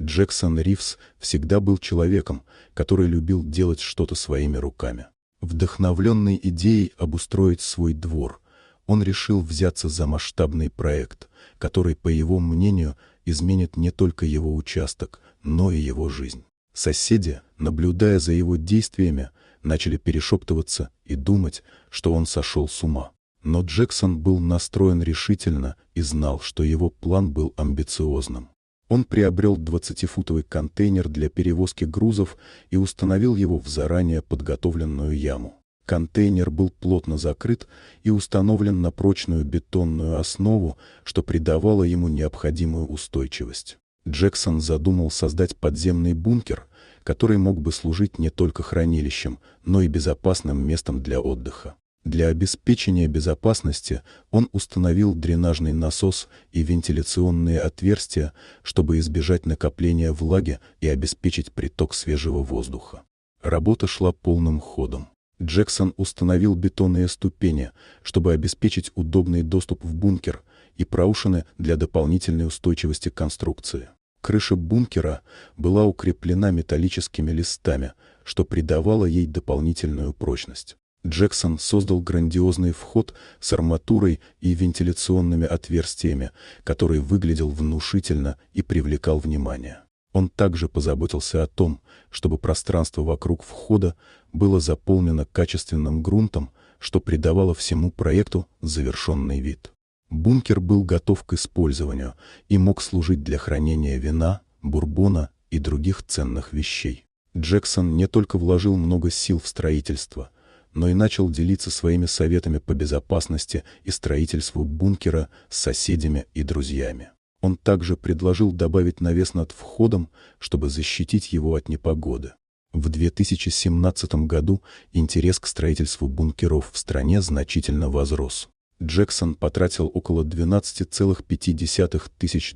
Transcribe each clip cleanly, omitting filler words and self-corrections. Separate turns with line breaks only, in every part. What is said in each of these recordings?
Джексон Ривз всегда был человеком, который любил делать что-то своими руками. Вдохновленный идеей обустроить свой двор, он решил взяться за масштабный проект, который, по его мнению, изменит не только его участок, но и его жизнь. Соседи, наблюдая за его действиями, начали перешептываться и думать, что он сошел с ума. Но Джексон был настроен решительно и знал, что его план был амбициозным. Он приобрел 20-футовый контейнер для перевозки грузов и установил его в заранее подготовленную яму. Контейнер был плотно закрыт и установлен на прочную бетонную основу, что придавало ему необходимую устойчивость. Джексон задумал создать подземный бункер, который мог бы служить не только хранилищем, но и безопасным местом для отдыха. Для обеспечения безопасности он установил дренажный насос и вентиляционные отверстия, чтобы избежать накопления влаги и обеспечить приток свежего воздуха. Работа шла полным ходом. Джексон установил бетонные ступени, чтобы обеспечить удобный доступ в бункер, и проушины для дополнительной устойчивости конструкции. Крыша бункера была укреплена металлическими листами, что придавало ей дополнительную прочность. Джексон создал грандиозный вход с арматурой и вентиляционными отверстиями, который выглядел внушительно и привлекал внимание. Он также позаботился о том, чтобы пространство вокруг входа было заполнено качественным грунтом, что придавало всему проекту завершенный вид. Бункер был готов к использованию и мог служить для хранения вина, бурбона и других ценных вещей. Джексон не только вложил много сил в строительство, но и начал делиться своими советами по безопасности и строительству бункера с соседями и друзьями. Он также предложил добавить навес над входом, чтобы защитить его от непогоды. В 2017 году интерес к строительству бункеров в стране значительно возрос. Джексон потратил около $12,5 тысяч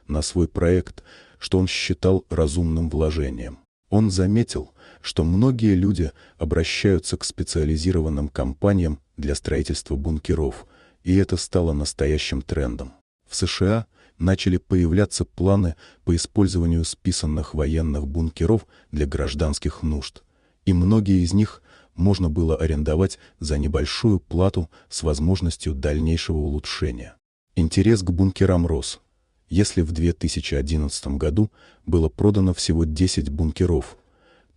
на свой проект, что он считал разумным вложением. Он заметил, что многие люди обращаются к специализированным компаниям для строительства бункеров, и это стало настоящим трендом. В США начали появляться планы по использованию списанных военных бункеров для гражданских нужд, и многие из них можно было арендовать за небольшую плату с возможностью дальнейшего улучшения. Интерес к бункерам рос. Если в 2011 году было продано всего 10 бункеров,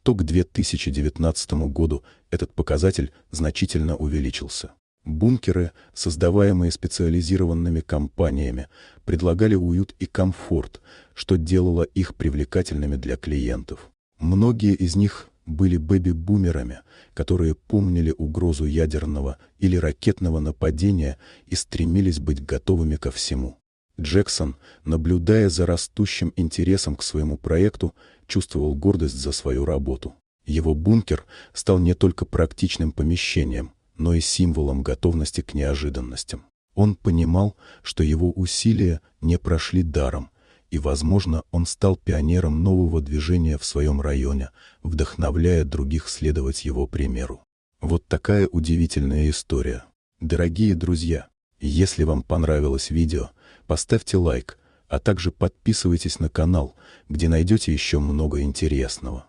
то к 2019 году этот показатель значительно увеличился. Бункеры, создаваемые специализированными компаниями, предлагали уют и комфорт, что делало их привлекательными для клиентов. Многие из них были бэби-бумерами, которые помнили угрозу ядерного или ракетного нападения и стремились быть готовыми ко всему. Джексон, наблюдая за растущим интересом к своему проекту, чувствовал гордость за свою работу. Его бункер стал не только практичным помещением, но и символом готовности к неожиданностям. Он понимал, что его усилия не прошли даром, и, возможно, он стал пионером нового движения в своем районе, вдохновляя других следовать его примеру. Вот такая удивительная история. Дорогие друзья, если вам понравилось видео, поставьте лайк, а также подписывайтесь на канал, где найдете еще много интересного.